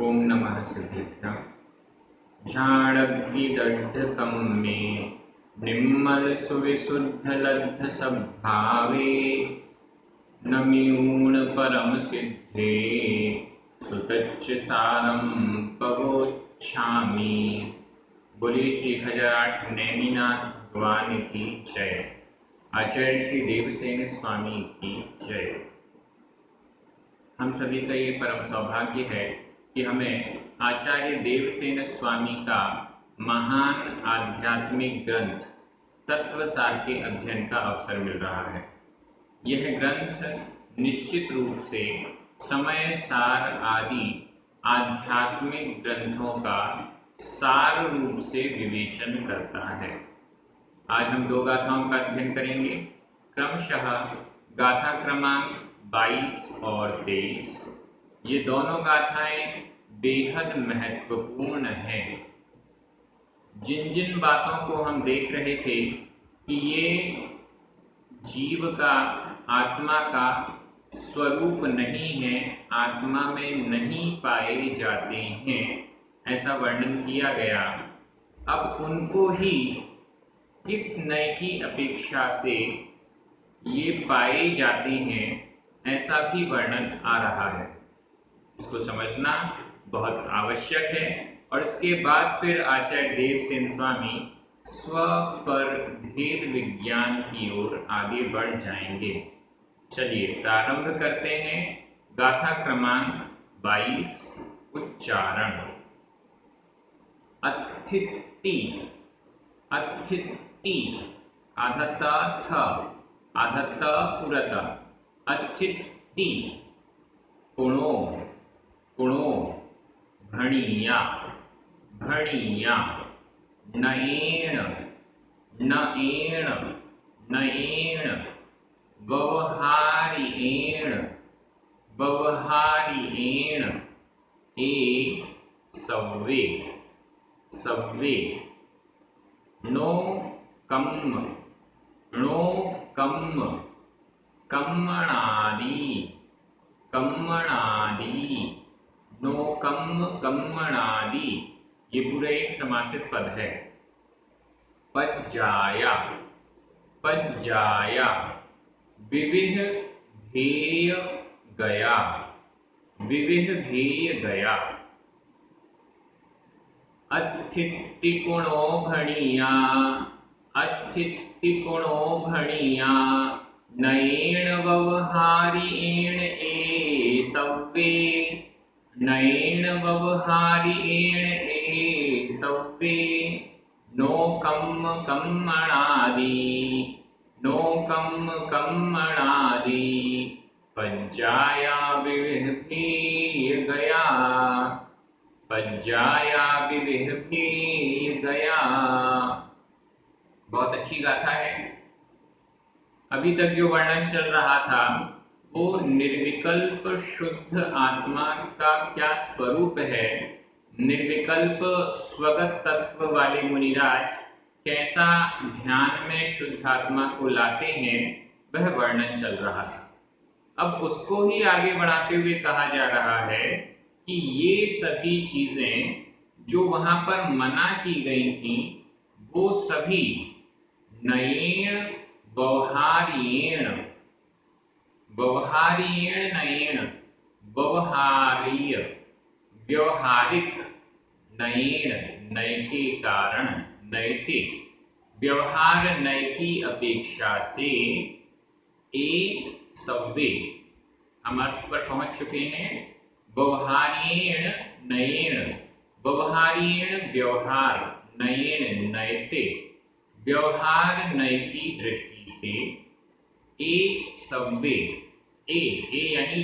ओम नमः सिद्धेभ्यः। झाडग्गिदड्ढकं मे निर्मलसुविशुद्धलब्धसद्भावे नम्यूणपरमसिद्धे सुतच्च सारं पवोच्छामि। बोलिए श्री खजराठ नैमिनाथ भगवान की जय। आचार्य श्री देवसेन स्वामी की जय। हम सभी का ये परम सौभाग्य है कि हमें आचार्य देवसेन स्वामी का महान आध्यात्मिक ग्रंथ तत्वसार के अध्ययन का अवसर मिल रहा है। यह ग्रंथ निश्चित रूप से समय सार आदि आध्यात्मिक ग्रंथों का सार रूप से विवेचन करता है। आज हम दो गाथाओं का अध्ययन करेंगे, क्रमशः गाथा क्रमांक 22 और 23। ये दोनों गाथाएं बेहद महत्वपूर्ण हैं। जिन जिन बातों को हम देख रहे थे कि ये जीव का, आत्मा का स्वरूप नहीं है, आत्मा में नहीं पाए जाते हैं, ऐसा वर्णन किया गया। अब उनको ही किस नए की अपेक्षा से ये पाए जाते हैं, ऐसा भी वर्णन आ रहा है। इसको समझना बहुत आवश्यक है। और इसके बाद फिर आचार्य देवसेन स्वामी स्व पर भेद विज्ञान की ओर आगे बढ़ जाएंगे। चलिए प्रारंभ करते हैं। गाथा क्रमांक 22, उच्चारण। अथिति, अथिति, आधा त थ, आधा त पुरत, अथिति, पुणो, पुणो, भणिया, भणिया, नएण, नएण, नएण, व्यवहारिएण, व्यवहारिएण, ए सव्वे, सव्वे, नो कम्म, नो कम्म, कम्मणादि, कम्मणादि, नो कम्म, कम्मणादि। ये पूरा एक समासित पद है। पज्जाया, पज्जाया, विविह भेय गया, विविह भेय गया। अथितिपुणो भणिया, अथितिपुणो भणिया, नएण व्यवहारिएण ए सव्वे, नएण व्यवहारिएण ए सव्वे, नो कम्म कम्मणादि, नो कम्म कम्मणादि, पज्जाया विविह भेय गया, पज्जाया विविह भेय गया। बहुत अच्छी गाथा है। अभी तक जो वर्णन चल रहा था वो निर्विकल्प शुद्ध आत्मा का क्या स्वरूप है, निर्विकल्प स्वगत तत्व वाले मुनिराज कैसा ध्यान में शुद्ध आत्मा को लाते हैं, वह वर्णन चल रहा था। अब उसको ही आगे बढ़ाते हुए कहा जा रहा है कि ये सभी चीजें जो वहां पर मना की गई थी, वो सभी नएण व्यवहारिएण, व्यवहारिएण नएण, व्यवहारीय, व्यवहारिक, नएण नए के कारण, नए से, व्यवहार नए की अपेक्षा से, ए सव्वे, हम अर्थ पर पहुंच चुके हैं। व्यवहारिएण नएण, व्यवहारिएण व्यवहार, नएण नए से, व्यवहार नए की दृष्टि से, ए सव्वे, ए यानी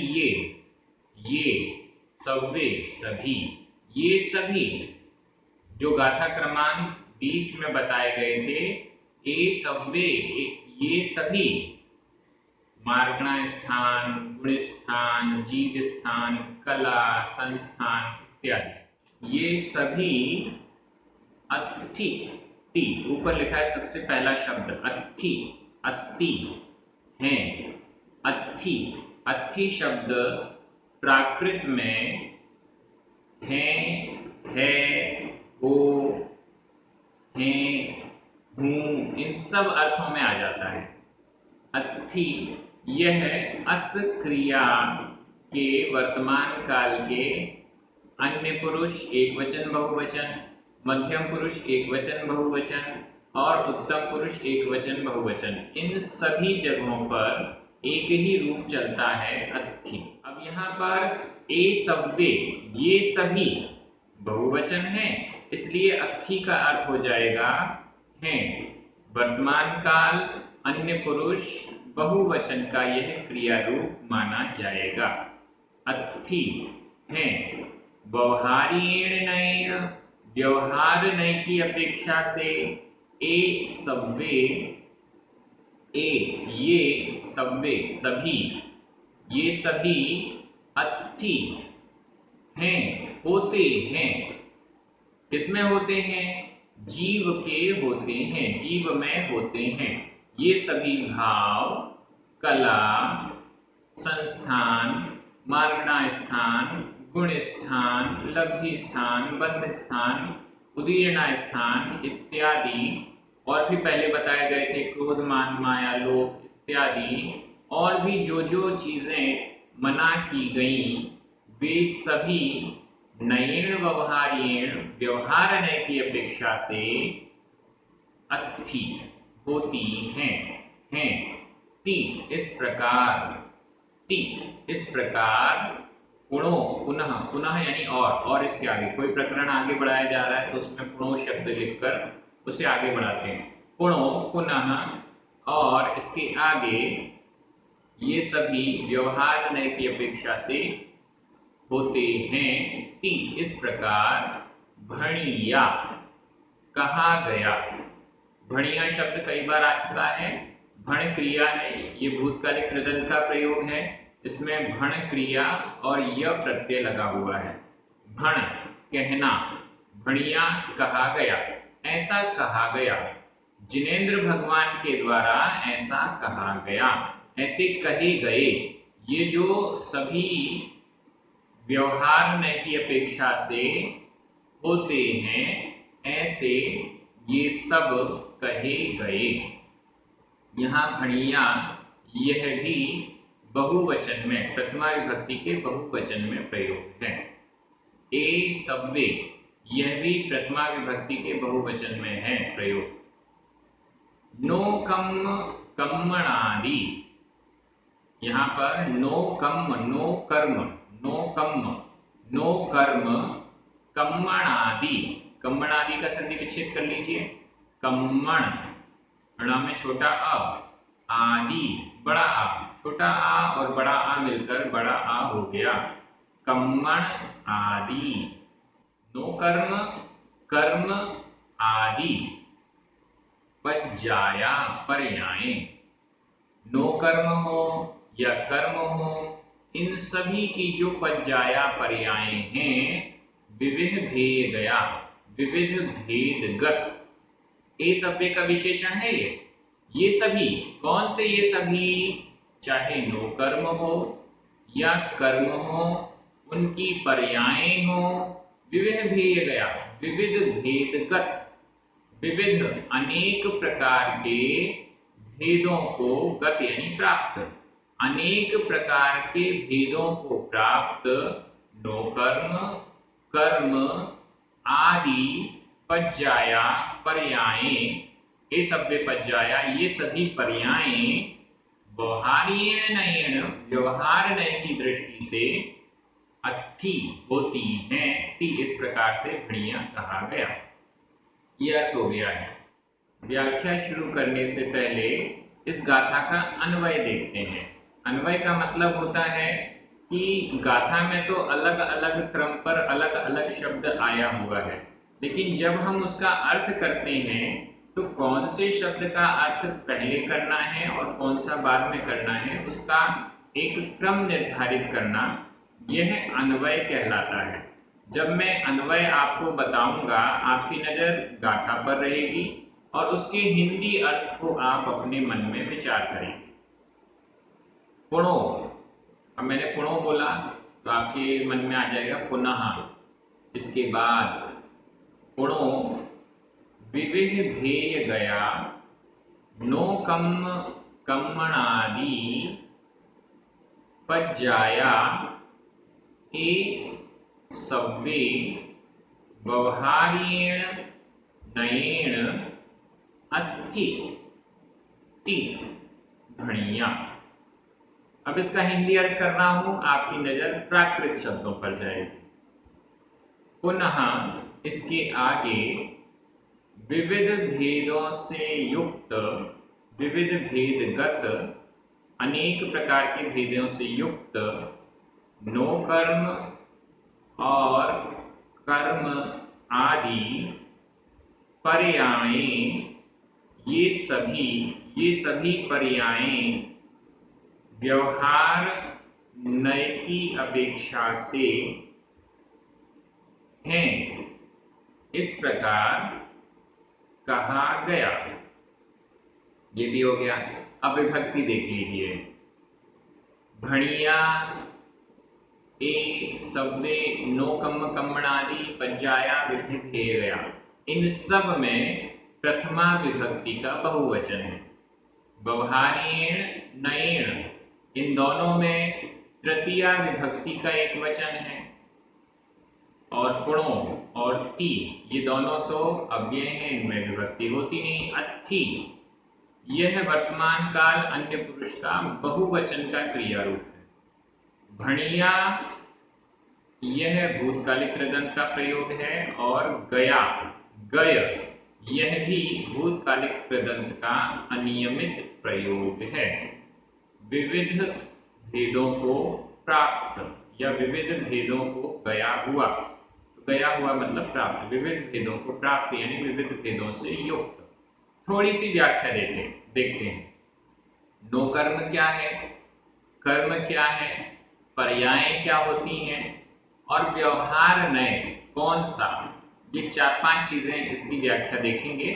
ये सव्वे सभी, ये सभी जो गाथा क्रमांक 20 में बताए गए थे, ए सव्वे, ये सभी मार्गणा स्थान, गुण स्थान, जीव स्थान, कला संस्थान इत्यादि, ये सभी अथि, ति ऊपर लिखा है सबसे पहला शब्द अथि, अस्ति हैं। अथि, अथि शब्द प्राकृत में हैं, है, हो, हैं, हूँ, इन सब अर्थों में आ जाता है। अथी यह अस क्रिया के वर्तमान काल के अन्य पुरुष एकवचन बहुवचन, मध्यम पुरुष एकवचन बहुवचन और उत्तम पुरुष एकवचन बहुवचन, इन सभी जगहों पर एक ही रूप चलता है, अथी। अब यहाँ पर ए सब्बे ये सभी बहुवचन है, इसलिए अथी का अर्थ हो जाएगा हैं। वर्तमान काल अन्य पुरुष बहुवचन का यह क्रिया रूप माना जाएगा, अथी हैं। व्यवहारेण नयेन, व्यवहार नय की अपेक्षा से ए सब्बे, ए ये सब्बे सभी, ये सभी अथी हैं, होते हैं। किसमें होते हैं? जीव के होते हैं, जीव में होते हैं। ये सभी भाव, कला, संस्थान, मार्गणा स्थान, गुण स्थान, लब्धि स्थान, बंध स्थान, उदीर्णा स्थान इत्यादि, और भी पहले बताए गए थे क्रोध, मान, माया, लोभ इत्यादि, और भी जो चीजें मना की गई वे सभी नयेन व्यवहारेण, व्यवहार नय की अपेक्षा से अथी होती हैं। टी इस प्रकार, टी इस प्रकार, पुणो पुनः, पुनः यानी और इसके आगे कोई प्रकरण आगे बढ़ाया जा रहा है तो उसमें पुणो शब्द लिखकर उसे आगे बढ़ाते हैं। पुणो पुनः, और इसके आगे ये सभी व्यवहार नय की अपेक्षा से होते हैं, टी इस प्रकार भणिया कहा गया। भणिया शब्द कई बार आ चुका है, भण क्रिया है, ये भूतकालिक कृदंत का प्रयोग है, इसमें भण क्रिया और य प्रत्यय लगा हुआ है। भण कहना, भणिया कहा गया, ऐसा कहा गया, जिनेंद्र भगवान के द्वारा ऐसा कहा गया, ऐसे कहे गए। ये जो सभी व्यवहार नय की अपेक्षा से होते हैं, ऐसे ये सब कहे गए। यहाँ भणिया यह भी बहुवचन में, प्रथमा विभक्ति के बहुवचन में प्रयोग है। ए सब्बे यह भी प्रथमा विभक्ति के बहुवचन में है प्रयोग। नो कम्म कम्मणादि, यहाँ पर नो कम्म, नो कर्म, नो कम्म, नो कर्म, कम्मणादि, कम्मणादि का संधि विच्छेद कर लीजिए। कम्मण ण में छोटा अ, आदि बड़ा आ, छोटा आ और बड़ा आ मिलकर बड़ा आ हो गया, कम्मण आदि। नो कर्म, कर्म आदि, पज्जाया पर्याय। नो कर्म हो या कर्म हो, इन सभी की जो पज्जाया पर्याय हैं, विविध भेदया, विविध भेदगत, ए सब्बे का विशेषण है ये सभी। कौन से ये सभी? चाहे नो कर्म हो या कर्म हो, उनकी पर्याय हो, विविध भेदया, विविध भेदगत, विविध अनेक प्रकार के भेदों को, गत यानी प्राप्त, अनेक प्रकार के भेदों को प्राप्त, नो कर्म, कर्म आदि, पज्जाया पर्याय, ये सब्बे पज्जाया, ये सभी पर्याय व्यवहारेण नयेन, व्यवहार नय की दृष्टि से अथी होती हैं, ती इस प्रकार से भणिया कहा गया। यह अर्थ हो गया है। व्याख्या शुरू करने से पहले इस गाथा का अन्वय देखते हैं। अन्वय का मतलब होता है कि गाथा में तो अलग अलग क्रम पर अलग अलग शब्द आया हुआ है, लेकिन जब हम उसका अर्थ करते हैं तो कौन से शब्द का अर्थ पहले करना है और कौन सा बाद में करना है, उसका एक क्रम निर्धारित करना, यह अन्वय कहलाता है। जब मैं अन्वय आपको बताऊंगा, आपकी नजर गाथा पर रहेगी और उसके हिंदी अर्थ को आप अपने मन में विचार करेंगे। पुणो, अब मैंने पुणो बोला तो आपके मन में आ जाएगा पुनः, इसके बाद पुणो विविह भेय गया, नो कम्मणादि पज्जाया, ए सव्वे व्यवहारेण नयेण अत्थि ति भणिया। अब इसका हिंदी अर्थ कर रहा हूं, आपकी नजर प्राकृत शब्दों पर जाएगी। पुनः इसके आगे विविध भेदों से युक्त, विविध भेदगत, अनेक प्रकार के भेदों से युक्त नो कर्म और कर्म आदि पर्यायें, ये सभी पर्यायें व्यवहार नय की अपेक्षा से हैं, इस प्रकार कहा गया। ये भी हो गया। अब विभक्ति देख लीजिए। भणिया, ए सव्वे, नो कम्मणादि पज्जाया, विधि भेय गया, इन सब में प्रथमा विभक्ति का बहुवचन है। व्यवहारेण नयेण, इन दोनों में तृतीया विभक्ति का एक वचन है। और पुणो और ति, ये दोनों तो अव्यय हैं, इनमें विभक्ति होती नहीं। अत्थि, यह वर्तमान काल अन्य पुरुष का बहुवचन का क्रिया रूप है। भणिया, यह भूतकालिक कृदंत का प्रयोग है। और गया, गय, यह भी भूतकालिक कृदंत का अनियमित प्रयोग है। विविध भेदों को प्राप्त या विविध भेदों को गया हुआ, गया हुआ मतलब प्राप्त, विविध भेदों को प्राप्त यानी विविध भेदों से युक्त। थोड़ी सी व्याख्या देखते हैं। नो कर्म क्या है, कर्म क्या है, पर्याय क्या होती हैं, और व्यवहार नय कौन सा, ये 4-5 चीजें इसकी व्याख्या देखेंगे,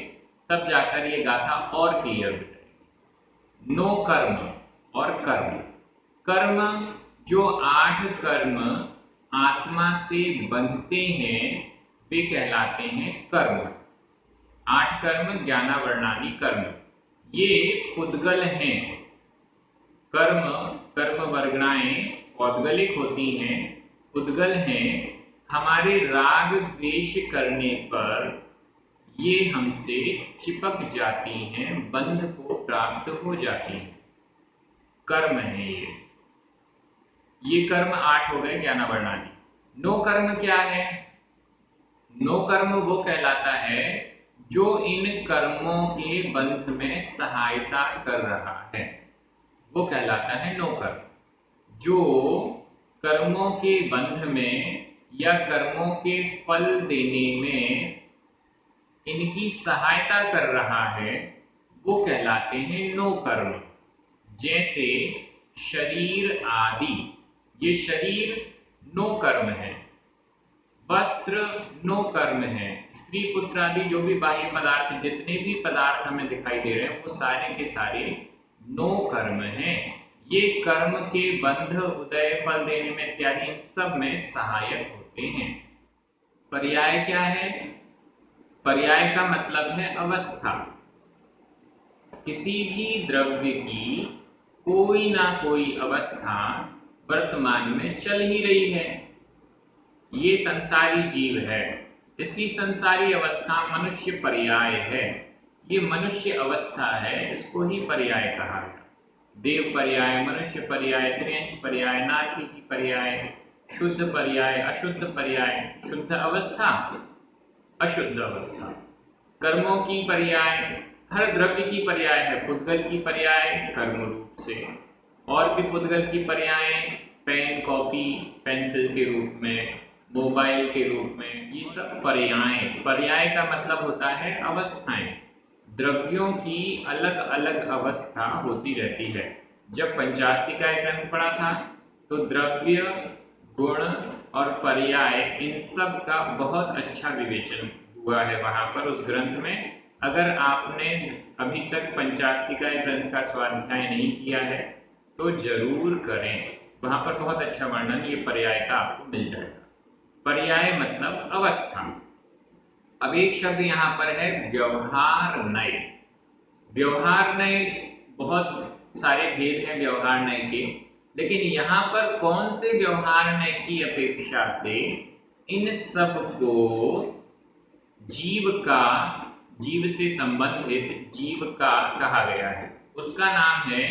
तब जाकर ये गाथा और क्लियर हो जाएगी। नो कर्म और कर्म, कर्म जो 8 कर्म आत्मा से बंधते हैं वे कहलाते हैं कर्म। 8 कर्म ज्ञानावरणादि कर्म, ये उद्गल हैं। कर्म वर्गणाएं औद्गलिक होती हैं, उद्गल हैं। हमारे राग द्वेष करने पर ये हमसे चिपक जाती हैं, बंध को प्राप्त हो जाती हैं। कर्म है ये कर्म 8 हो गए ज्ञानावरणादि। नो कर्म क्या है? नो कर्म वो कहलाता है जो इन कर्मों के बंध में सहायता कर रहा है, वो कहलाता है नो कर्म। जो कर्मों के बंध में या कर्मों के फल देने में इनकी सहायता कर रहा है वो कहलाते हैं नो कर्म। जैसे शरीर आदि, ये शरीर नो कर्म है। वस्त्र नो कर्म है। स्त्री पुत्र आदि जो भी बाह्य पदार्थ, जितने भी पदार्थ हमें दिखाई दे रहे हैं वो सारे के सारे नो कर्म हैं। ये कर्म के बंध, उदय, फल देने में इत्यादि इन सब में सहायक होते हैं। पर्याय क्या है? पर्याय का मतलब है अवस्था। किसी भी द्रव्य की कोई ना कोई अवस्था वर्तमान में चल ही रही है। ये संसारी जीव है, इसकी संसारी अवस्था मनुष्य पर्याय है। ये मनुष्य अवस्था है, इसको ही पर्याय कहा है। देव पर्याय, मनुष्य पर्याय, त्रियंश पर्याय, नारकीकी पर्याय, शुद्ध पर्याय, अशुद्ध पर्याय, शुद्ध अवस्था, अशुद्ध अवस्था। कर्मों की पर्याय, हर द्रव्य की पर्याय है। पुद्गल की पर्याय कर्म रूप से, और भी पुद्गल की पर्याय पेन, कॉपी, पेंसिल के रूप में, मोबाइल के रूप में, ये सब पर्याय। पर्याय का मतलब होता है अवस्थाएं। द्रव्यों की अलग अलग अवस्था होती रहती है। जब पंचास्तिकाय ग्रंथ पढ़ा था तो द्रव्य, गुण और पर्याय इन सब का बहुत अच्छा विवेचन हुआ है वहां पर उस ग्रंथ में। अगर आपने अभी तक पंचास्तिकाय ग्रंथ का स्वाध्याय नहीं किया है तो जरूर करें, वहां पर बहुत अच्छा वर्णन ये पर्याय का आपको मिल जाएगा। पर्याय मतलब अवस्था। अब एक शब्द यहाँ पर है व्यवहारनय। व्यवहारनय, बहुत सारे भेद हैं व्यवहारनय के, लेकिन यहाँ पर कौन से व्यवहारनय की अपेक्षा से इन सब को जीव से संबंधित जीव का कहा गया है, उसका नाम है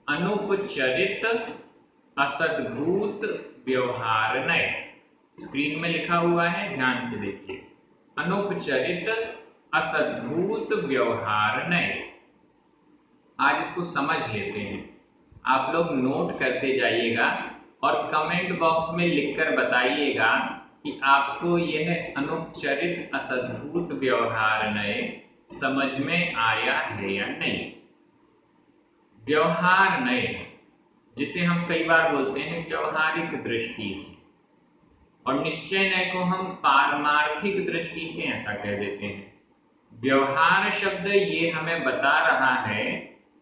अनुपचरित असद्भूत व्यवहारनय। स्क्रीन में लिखा हुआ है, ध्यान से देखिए। अनुपचरित असद्भूत व्यवहारनय। आज इसको समझ लेते हैं। आप लोग नोट करते जाइएगा और कमेंट बॉक्स में लिखकर बताइएगा कि आपको यह अनुपचरित असद्भूत व्यवहारनय समझ में आया है या नहीं। व्यवहारनय, जिसे हम कई बार बोलते हैं व्यवहारिक दृष्टि से, और निश्चय नय को हम पारमार्थिक दृष्टि से ऐसा कह देते हैं। व्यवहार शब्द ये हमें बता रहा है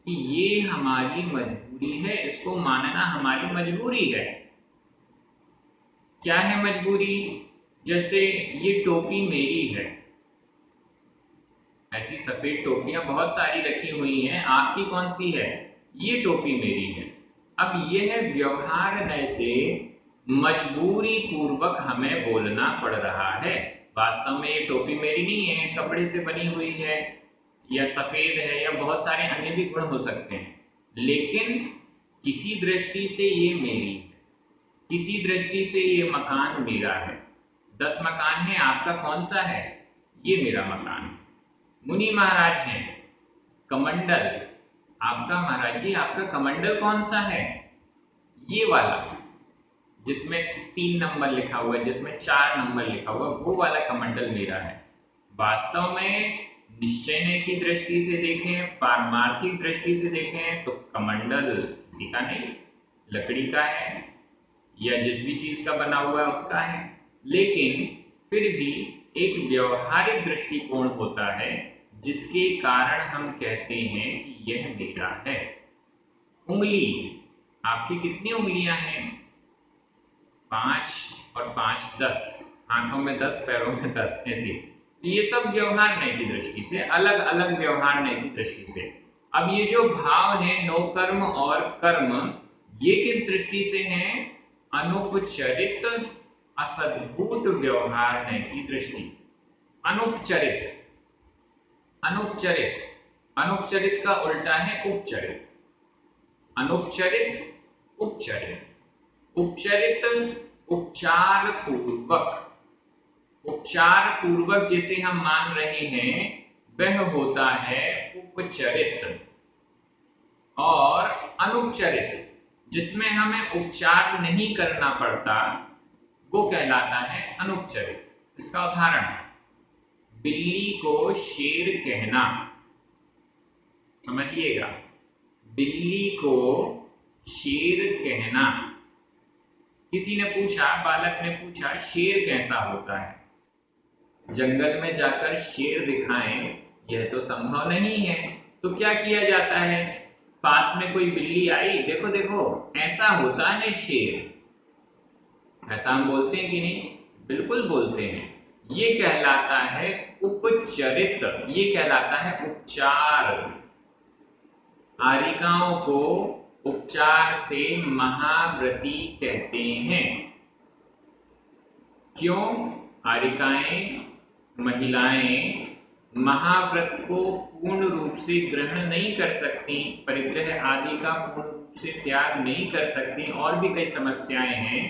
कि ये हमारी मजबूरी है, इसको मानना हमारी मजबूरी है। क्या है मजबूरी? जैसे ये टोपी मेरी है, ऐसी सफेद टोपियां बहुत सारी रखी हुई हैं, आपकी कौन सी है? ये टोपी मेरी है। अब यह व्यवहारनय से मजबूरी पूर्वक हमें बोलना पड़ रहा है। वास्तव में ये टोपी मेरी नहीं है, कपड़े से बनी हुई है या सफेद है या बहुत सारे अन्य भी गुण हो सकते हैं, लेकिन किसी दृष्टि से ये मेरी है, किसी दृष्टि से ये मकान मेरा है। 10 मकान है, आपका कौन सा है? ये मेरा मकान है। मुनि महाराज हैं, कमंडल आपका, महाराज जी आपका कमंडल कौन सा है? ये वाला, जिसमें 3 नंबर लिखा हुआ है, जिसमें 4 नंबर लिखा हुआ, वो वाला कमंडल मेरा है। वास्तव में निश्चय की दृष्टि से देखें, पारमार्थिक दृष्टि से देखें तो कमंडल किसी का नहीं, लकड़ी का है या जिस भी चीज का बना हुआ है उसका है। लेकिन फिर भी एक व्यवहारिक दृष्टिकोण होता है जिसके कारण हम कहते हैं कि यह मेरा है। उंगली, आपकी कितनी उंगलियां हैं? 5 और 5 10, हाथों में 10, पैरों में 10, ऐसी। तो ये सब व्यवहारनय की दृष्टि से, अलग अलग व्यवहारनय की दृष्टि से। अब ये जो भाव है नो कर्म और कर्म, ये किस दृष्टि से हैं? अनुपचरित असद्भूत व्यवहारनय की दृष्टि। अनुपचरित, अनुपचरित, अनुपचरित का उल्टा है उपचरित। अनुपचरित, उपचरित। उपचरित उपचार पूर्वक, उपचार पूर्वक जिसे हम मान रहे हैं वह होता है उपचरित, और अनुपचरित जिसमें हमें उपचार नहीं करना पड़ता वो कहलाता है अनुपचरित। इसका उदाहरण, बिल्ली को शेर कहना। समझिएगा, बिल्ली को शेर कहना। किसी ने पूछा, बालक ने पूछा, शेर कैसा होता है? जंगल में जाकर शेर दिखाएं यह तो संभव नहीं है, तो क्या किया जाता है? पास में कोई बिल्ली आई, देखो देखो ऐसा होता है शेर, ऐसा हम बोलते हैं कि नहीं? बिल्कुल बोलते हैं। ये कहलाता है उपचरित, ये कहलाता है उपचार। आरिकाओं को उपचार से महाव्रती कहते हैं। क्यों? आरिकाएं, महिलाएं महाव्रत को पूर्ण रूप से ग्रहण नहीं कर सकती, परिग्रह आदि का पूर्ण रूप से त्याग नहीं कर सकती, और भी कई समस्याएं हैं,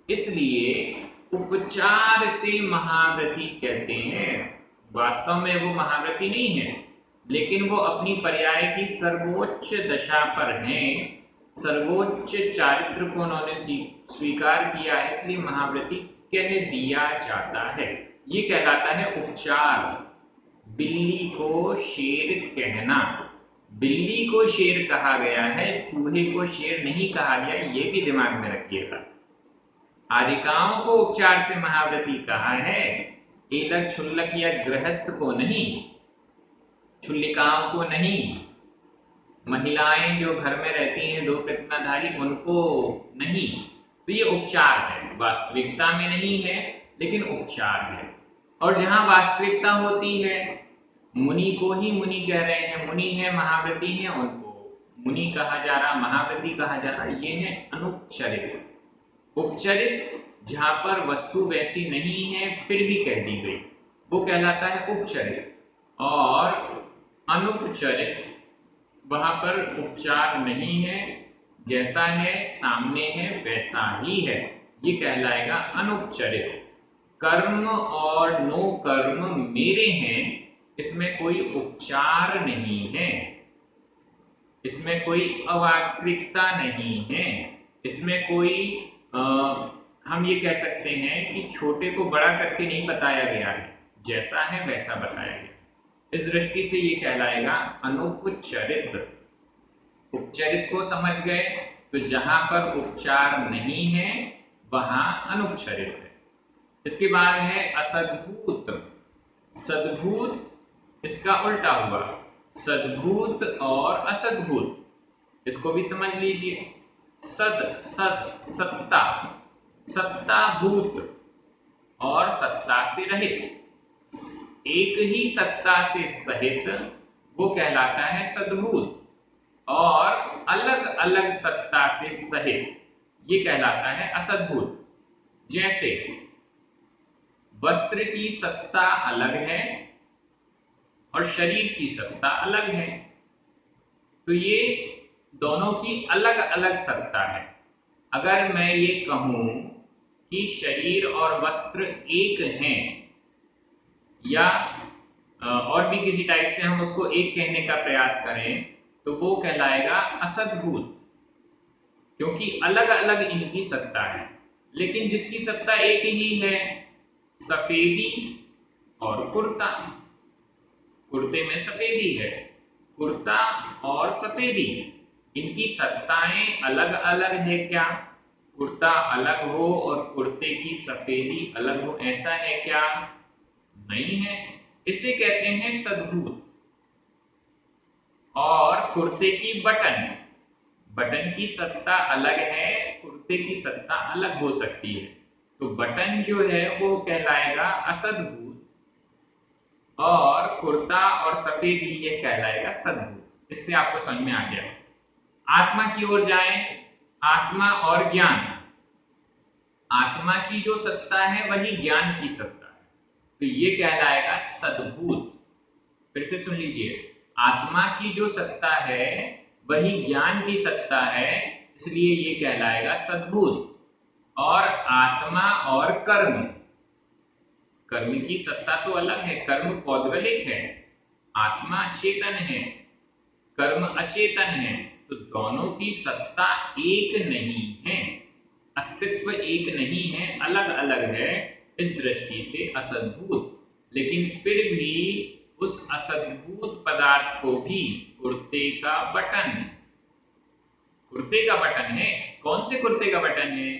इसलिए उपचार से महाव्रती कहते हैं। वास्तव में वो महाव्रती नहीं है, लेकिन वो अपनी पर्याय की सर्वोच्च दशा पर हैं, सर्वोच्च चारित्र को उन्होंने स्वीकार किया है, इसलिए महाव्रती कह दिया जाता है। ये कहलाता है उपचार। बिल्ली को शेर कहना, बिल्ली को शेर कहा गया है, चूहे को शेर नहीं कहा गया, ये भी दिमाग में रखिएगा। आरिकाओं को उपचार से महाव्रती कहा है, एलक छुल्लक या गृहस्थ को नहीं, छुल्लिकाओं को नहीं, महिलाएं जो घर में रहती हैं 2 प्रतिमाधारी उनको नहीं। तो ये उपचार है, वास्तविकता में नहीं है, लेकिन उपचार है। और जहां वास्तविकता होती है, मुनि को ही मुनि कह रहे हैं, मुनि है, महाव्रती है, उनको मुनि कहा जा रहा, महाव्रती कहा जा रहा, ये है अनुपचरित। उपचरित जहां पर वस्तु वैसी नहीं है फिर भी कह दी गई, वो कहलाता है उपचरित। और अनुपचरित वहां पर उपचार नहीं है, जैसा है सामने है वैसा ही है, ये कहलाएगा अनुपचरित। कर्म और नो कर्म मेरे हैं, इसमें कोई उपचार नहीं है, इसमें कोई अवास्तविकता नहीं है, इसमें कोई हम ये कह सकते हैं कि छोटे को बड़ा करके नहीं बताया गया है, जैसा है वैसा बताया गया। इस दृष्टि से ये कहलाएगा अनुपचरित। उपचरित को समझ गए, तो जहां पर उपचार नहीं है वहां अनुपचरित है। इसके बाद है असद्भूत। सद्भूत इसका उल्टा हुआ, सद्भूत और असद्भूत, इसको भी समझ लीजिए। सत सत सत्ता, सत्ताभूत और सत्ता से रहित, एक ही सत्ता से सहित वो कहलाता है सद्भूत, और अलग अलग सत्ता से सहित ये कहलाता है असद्भूत। जैसे वस्त्र की सत्ता अलग है और शरीर की सत्ता अलग है, तो ये दोनों की अलग अलग सत्ता है। अगर मैं ये कहूं कि शरीर और वस्त्र एक हैं, या और भी किसी टाइप से हम उसको एक कहने का प्रयास करें, तो वो कहलाएगा असद्भूत, क्योंकि अलग अलग इनकी सत्ता है। लेकिन जिसकी सत्ता एक ही है, सफेदी और कुर्ता, कुर्ते में सफेदी है, कुर्ता और सफेदी, इनकी सत्ताएं अलग अलग है क्या? कुर्ता अलग हो और कुर्ते की सफेदी अलग हो, ऐसा है क्या? नहीं है। इसे कहते हैं सद्भूत। और कुर्ते की बटन, बटन की सत्ता अलग है, कुर्ते की सत्ता अलग हो सकती है, तो बटन जो है वो कहलाएगा असद्भूत, और कुर्ता और सफेदी ये कहलाएगा सद्भूत। इससे आपको समझ में आ गया। आत्मा की ओर जाएं, आत्मा और ज्ञान। आत्मा की जो सत्ता है वही ज्ञान की सत्ता है, तो ये कहलाएगा सद्भूत। फिर से सुन लीजिए, आत्मा की जो सत्ता है वही ज्ञान की सत्ता है, इसलिए ये कहलाएगा सद्भूत। और आत्मा और कर्म, कर्म की सत्ता तो अलग है, कर्म पौद्गलिक है, आत्मा चेतन है, कर्म अचेतन है, तो दोनों की सत्ता एक नहीं है, अस्तित्व एक नहीं है, अलग अलग है। इस दृष्टि से असद्भूत। लेकिन फिर भी उस असद्भूत पदार्थ को भी कुर्ते का बटन, कुर्ते का बटन है। कौन से कुर्ते का बटन है?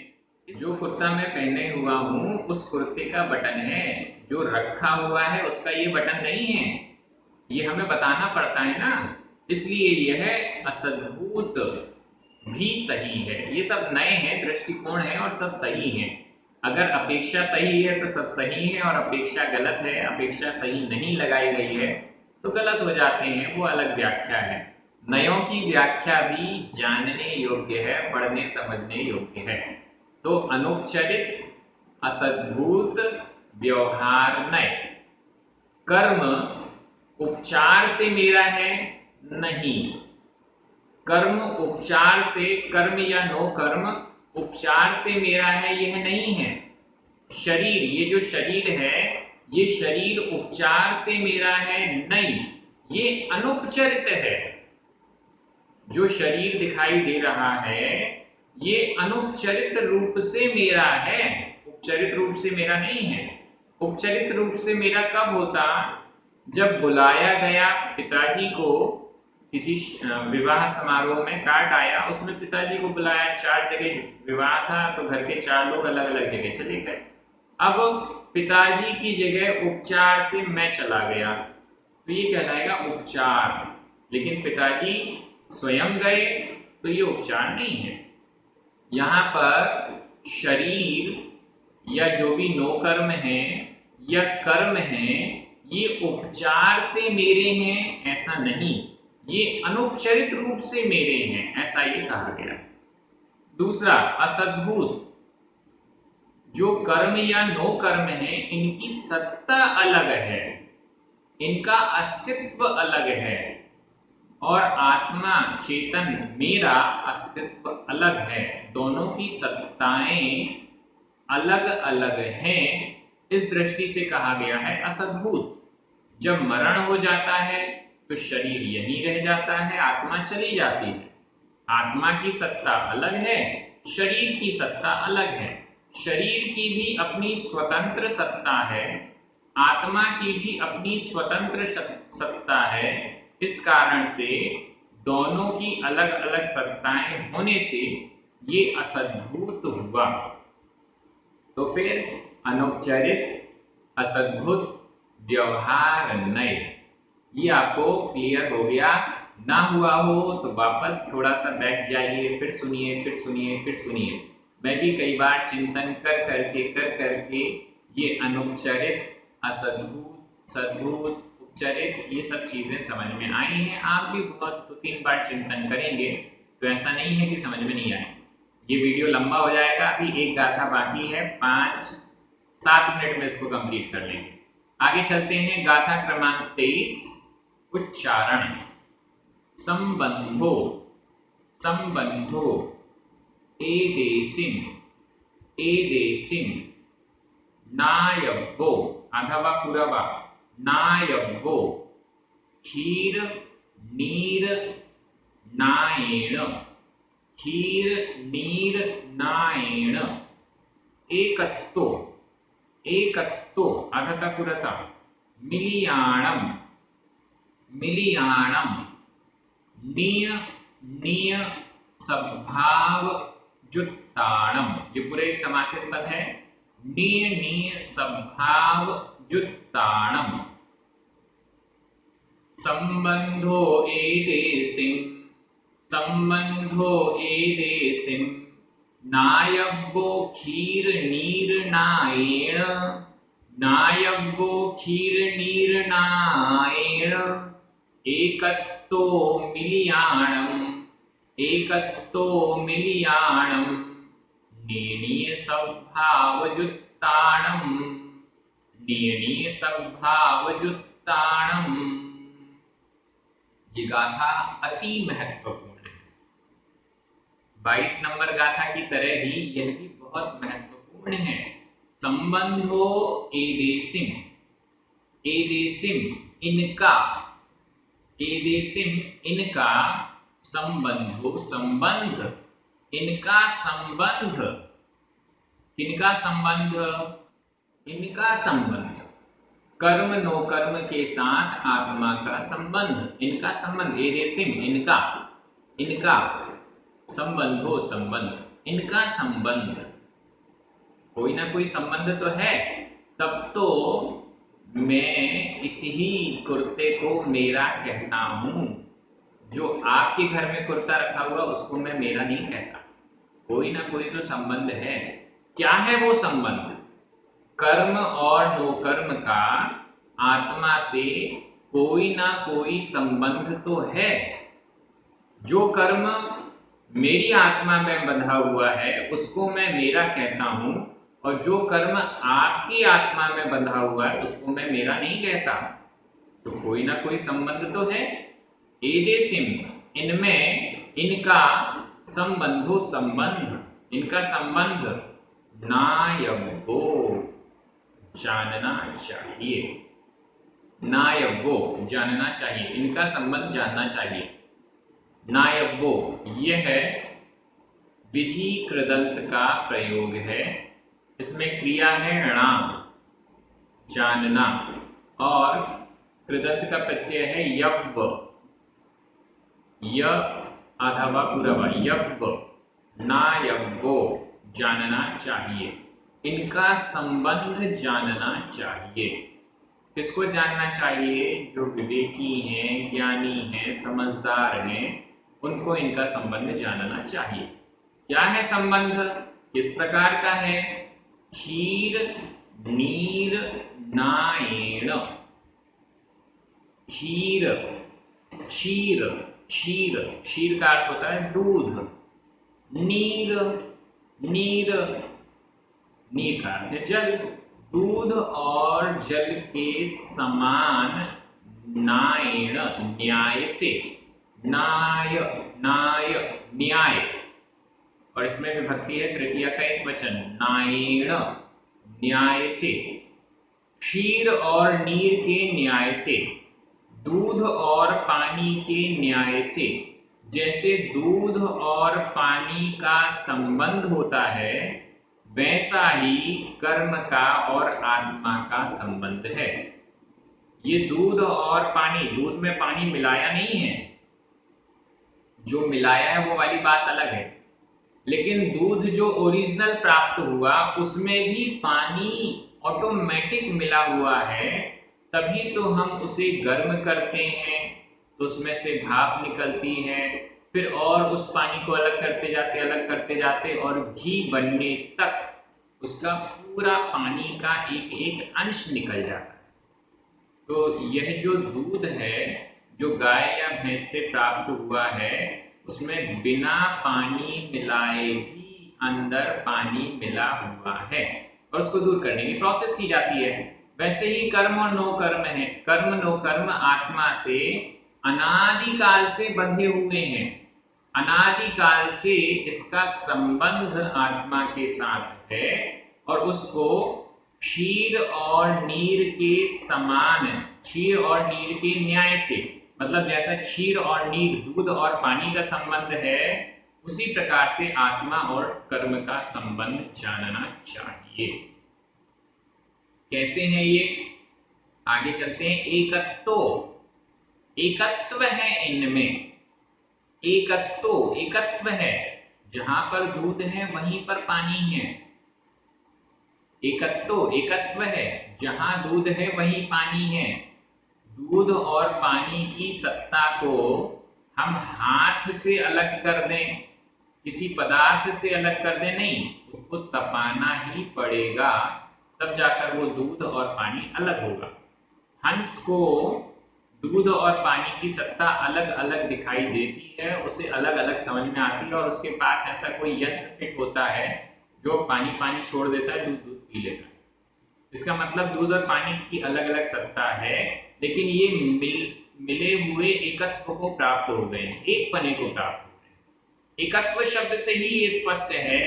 जो कुर्ता मैं पहने हुआ हूं उस कुर्ते का बटन है, जो रखा हुआ है उसका ये बटन नहीं है, ये हमें बताना पड़ता है ना, इसलिए यह असद्भूत भी सही है। ये सब नए हैं, दृष्टिकोण है और सब सही है। अगर अपेक्षा सही है तो सब सही है, और अपेक्षा गलत है, अपेक्षा सही नहीं लगाई गई है तो गलत हो जाते हैं, वो अलग व्याख्या है। नयों की व्याख्या भी जानने योग्य है, पढ़ने समझने योग्य है। तो अनुपचरित, असद्भूत, व्यवहार नय। कर्म उपचार से मेरा है? नहीं। कर्म उपचार से, कर्म या नो कर्म उपचार से मेरा है, यह नहीं है। शरीर, ये जो शरीर है, ये शरीर उपचार से मेरा है? नहीं, ये अनुपचरित है। जो शरीर दिखाई दे रहा है ये अनुपचरित रूप से मेरा है, उपचरित रूप से मेरा नहीं है। उपचरित रूप से मेरा कब होता? जब बुलाया गया पिताजी को, किसी विवाह समारोह में कार्ड आया, उसमें पिताजी को बुलाया, 4 जगह विवाह था तो घर के 4 लोग अलग अलग जगह चले गए। अब पिताजी की जगह उपचार से मैं चला गया, तो ये कहलाएगा उपचार। लेकिन पिताजी स्वयं गए तो ये उपचार नहीं है। यहाँ पर शरीर या जो भी नो कर्म है या कर्म है, ये उपचार से मेरे हैं ऐसा नहीं, ये अनुपचरित रूप से मेरे हैं, ऐसा ये कहा गया। दूसरा, असद्भूत, जो कर्म या नो कर्म है इनकी सत्ता अलग है, इनका अस्तित्व अलग है, और आत्मा चेतन मेरा अस्तित्व अलग है, दोनों की सत्ताएं अलग अलग हैं। इस दृष्टि से कहा गया है असद्भुत। जब मरण हो जाता है तो शरीर यहीं रह जाता है, आत्मा चली जाती है। आत्मा की सत्ता अलग है, शरीर की सत्ता अलग है। शरीर की भी अपनी स्वतंत्र सत्ता है, आत्मा की भी अपनी स्वतंत्र सत्ता है। इस कारण से दोनों की अलग अलग सत्ताएं होने से ये असद्भुत हुआ। तो फिर अनुपचरित, असद्भुत, व्यवहार नय, ये आपको क्लियर हो गया। ना हुआ हो तो वापस थोड़ा सा बैठ जाइए, फिर सुनिए, फिर सुनिए, फिर सुनिए। मैं भी कई बार चिंतन कर करके ये अनुपचरित, असद्भुत, सद्भुत, उपचरित, ये सब चीजें समझ में आई हैं। आप भी बहुत 2-3 बार चिंतन करेंगे तो ऐसा नहीं है कि समझ में नहीं आए। ये वीडियो लंबा हो जाएगा, अभी एक गाथा बाकी है, 5-7 मिनट में इसको कंप्लीट कर लेंगे। आगे चलते हैं, गाथा क्रमांक 23, उच्चारण। संबंधो, संबंधो, एदेसिम, एदेसिम, नायव्वो अथवा पुरवा, नायव्वो, क्षीर नीर नायेण, क्षीर नीर नायेण, एकत्तो, एकत्तो अधता पुरता, मिलियाणम, मिलियाणम, निय निय सद्भाव जुत्ताणम, ये पूरा एक समासित पद है। निय निय सद्भाव जुत्ताणम, संबंधो एदेसिम, संबंधो एदेसिम, नायव्वो क्षीर नीर नायेण, नायव्वो क्षीर नीर नायेण, एकत्तो मिलियाणम, एकत्तो मिलियाणम, नियनीय सद्भावजुत्ताणम, नियनीय सद्भावजुत्ताणम। ये गाथा अति महत्वपूर्ण है। 22 नंबर गाथा की तरह ही यह भी बहुत महत्वपूर्ण है। संबंधो एदेसिम, एदेसिम इनका, एदेसिम इनका, संबंधो संबंध, इनका संबंध, किनका संबंध, इनका संबंध, कर्म नो कर्म के साथ आत्मा का संबंध, इनका संबंध, एदेसिम इनका, इनका, संबंधो संबंध, इनका संबंध, कोई ना कोई संबंध तो है, तब तो मैं इस ही कुर्ते को मेरा कहता हूं। जो आपके घर में कुर्ता रखा हुआ उसको मैं मेरा नहीं कहता, कोई ना कोई तो संबंध है। क्या है वो संबंध? कर्म और नो कर्म का आत्मा से कोई ना कोई संबंध तो है। जो कर्म मेरी आत्मा में बंधा हुआ है उसको मैं मेरा कहता हूं, और जो कर्म आपकी आत्मा में बंधा हुआ है उसको मैं मेरा नहीं कहता, तो कोई ना कोई संबंध तो है। एदेसिम इनमें, इनका, संबंधो संबंध, इनका संबंध, नायव्वो जानना चाहिए, नायव्वो जानना चाहिए, इनका संबंध जानना चाहिए। नायव्वो यह विधि कृदंत का प्रयोग है, इसमें क्रिया है णाम जानना, और कृदंत का प्रत्यय है यव्व, य अथवा पुरवा, यव्व, नायव्वो जानना चाहिए, इनका संबंध जानना चाहिए। किसको जानना चाहिए? जो विवेकी हैं, ज्ञानी हैं, समझदार हैं, उनको इनका संबंध जानना चाहिए। क्या है संबंध, किस प्रकार का है? क्षीर नीर नायेण। क्षीर क्षीर क्षीर क्षीर का अर्थ होता है दूध। नीर नीर नीर का अर्थ है जल। दूध और जल के समान नायेण न्याय से। नाय नाय न्याय, और इसमें विभक्ति है तृतीया का एक वचन नायेण न्याय से। क्षीर और नीर के न्याय से, दूध और पानी के न्याय से। जैसे दूध और पानी का संबंध होता है वैसा ही कर्म का और आत्मा का संबंध है। ये दूध और पानी, दूध में पानी मिलाया नहीं है, जो मिलाया है वो वाली बात अलग है, लेकिन दूध जो ओरिजिनल प्राप्त हुआ उसमें भी पानी ऑटोमेटिक मिला हुआ है, तभी तो हम उसे गर्म करते हैं तो उसमें से भाप निकलती है, फिर और उस पानी को अलग करते जाते और घी बनने तक उसका पूरा पानी का एक एक अंश निकल जाता है। तो यह जो दूध है जो गाय या भैंस से प्राप्त हुआ है उसमें बिना पानी मिलाए भी अंदर पानी मिला हुआ है और उसको दूर करने की प्रोसेस की जाती है। वैसे ही कर्म और नो कर्म है। कर्म नो कर्म आत्मा से अनादिकाल से बंधे हुए हैं। अनादिकाल से इसका संबंध आत्मा के साथ है और उसको क्षीर और नीर के समान, क्षीर और नीर के न्याय से, मतलब जैसा क्षीर और नीर दूध और पानी का संबंध है उसी प्रकार से आत्मा और कर्म का संबंध जानना चाहिए। कैसे है ये, आगे चलते हैं। एकत्व है इनमें। एकत्व है, जहां पर दूध है वहीं पर पानी है। एकत्व है, जहां दूध है वहीं पानी है। दूध और पानी की सत्ता को हम हाथ से अलग कर दें, किसी पदार्थ से अलग कर दें नहीं, उसको तपाना ही पड़ेगा, तब जाकर वो दूध और पानी अलग होगा। हंस को दूध और पानी की सत्ता अलग अलग दिखाई देती है, उसे अलग अलग समझ में आती है और उसके पास ऐसा कोई यंत्र फिट होता है जो पानी छोड़ देता है, दूध पी लेता है। इसका मतलब दूध और पानी की अलग अलग सत्ता है, लेकिन ये मिले हुए एकत्व को प्राप्त हो गए, एक पने को प्राप्त हो गए। एकत्व शब्द से ही ये स्पष्ट है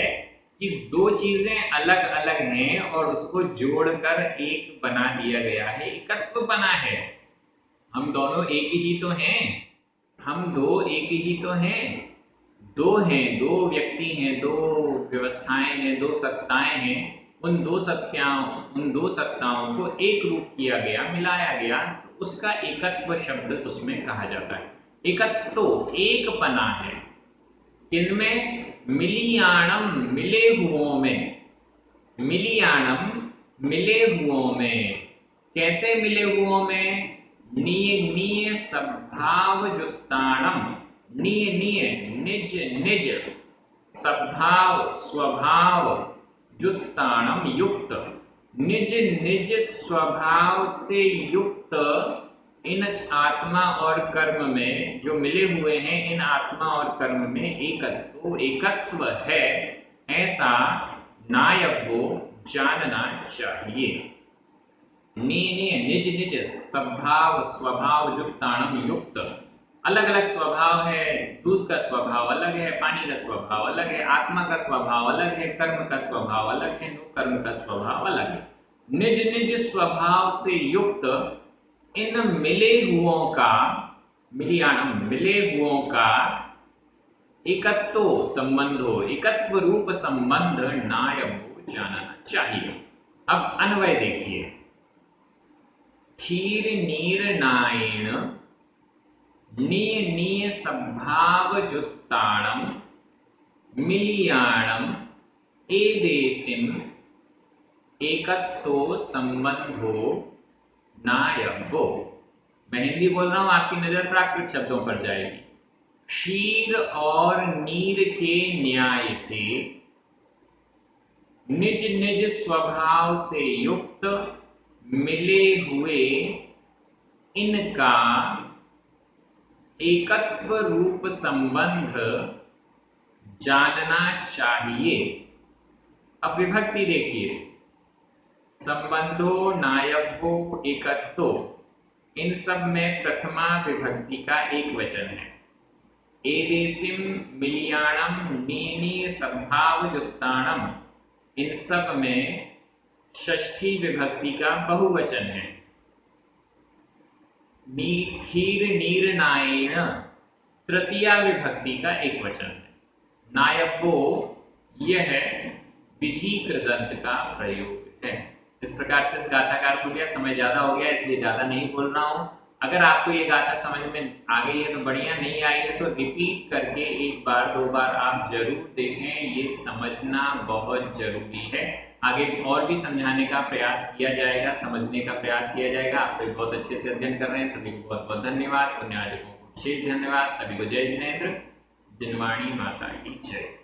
कि दो चीजें अलग अलग हैं और उसको जोड़कर एक बना दिया गया है, एकत्व बना है। हम दोनों एक ही तो हैं, हम दो एक ही तो हैं, दो हैं, दो व्यक्ति हैं, दो व्यवस्थाएं हैं, दो सत्ताएं हैं। उन दो सत्ताओं को एक रूप किया गया, मिलाया गया, तो उसका एकत्व शब्द उसमें कहा जाता है। एकत्व एक पना है, किनमें, मिलियाणम मिले हुओं में। मिलियाणम मिले हुओं में, कैसे मिले हुओं में, निय सद्भाव जुत्ताणम। निय निज निज, सद्भाव स्वभाव, जुत्ताणम युक्त, निज निज स्वभाव से युक्त इन आत्मा और कर्म में जो मिले हुए हैं, इन आत्मा और कर्म में एकत्व है, ऐसा नायक को जानना चाहिए। निज निज स्वभाव स्वभाव जुक्ताणम युक्त, अलग अलग स्वभाव है, दूध का स्वभाव अलग है, पानी का स्वभाव अलग है, आत्मा का स्वभाव अलग है, कर्म का स्वभाव अलग है, कर्म का स्वभाव अलग है। निज निज स्वभाव से युक्त इन मिले हुओं का, मिलियाणम मिले हुओं का एकत्व संबंध हो, एकत्व रूप संबंध नायक जानना चाहिए। अब अन्वय देखिए। क्षीर नीर नायेण निय सद्भाव जुत्ताणम मिलियाणम एदेसिम एकत्व संबंधो नायको। मैं हिंदी बोल रहा हूं, आपकी नजर प्राकृत शब्दों पर जाएगी। क्षीर और नीर के न्याय से निज निज स्वभाव से युक्त मिले हुए इनका एकत्व रूप संबंध जानना चाहिए। अब विभक्ति देखिए, संबंधो, नायको, एकत्तो, इन सब में प्रथमा विभक्ति का एक वचन है। एदेसिम, मिलियाणम, नीनी, सद्भावयुक्ताणम, इन सब में षष्ठी विभक्ति का बहुवचन है। खीर नीरनायेन, तृतीया विभक्ति का एक वचन है। नायको, यह विधि कृदंत का प्रयोग है। इस प्रकार से इस गाथा का अर्थ हो गया। समय ज्यादा हो गया इसलिए ज्यादा नहीं बोल रहा हूं। अगर आपको ये गाथा समझ में आ गई है तो बढ़िया, नहीं आई है तो रिपीट करके एक बार दो बार आप जरूर देखें। ये समझना बहुत जरूरी है। आगे और भी समझाने का प्रयास किया जाएगा, समझने का प्रयास किया जाएगा। आप सभी बहुत अच्छे से अध्ययन कर रहे हैं, सभी को बहुत बहुत धन्यवाद। पुण्यार्जकों को विशेष धन्यवाद। सभी को जय जिनेंद्र। जिनवाणी माता की जय।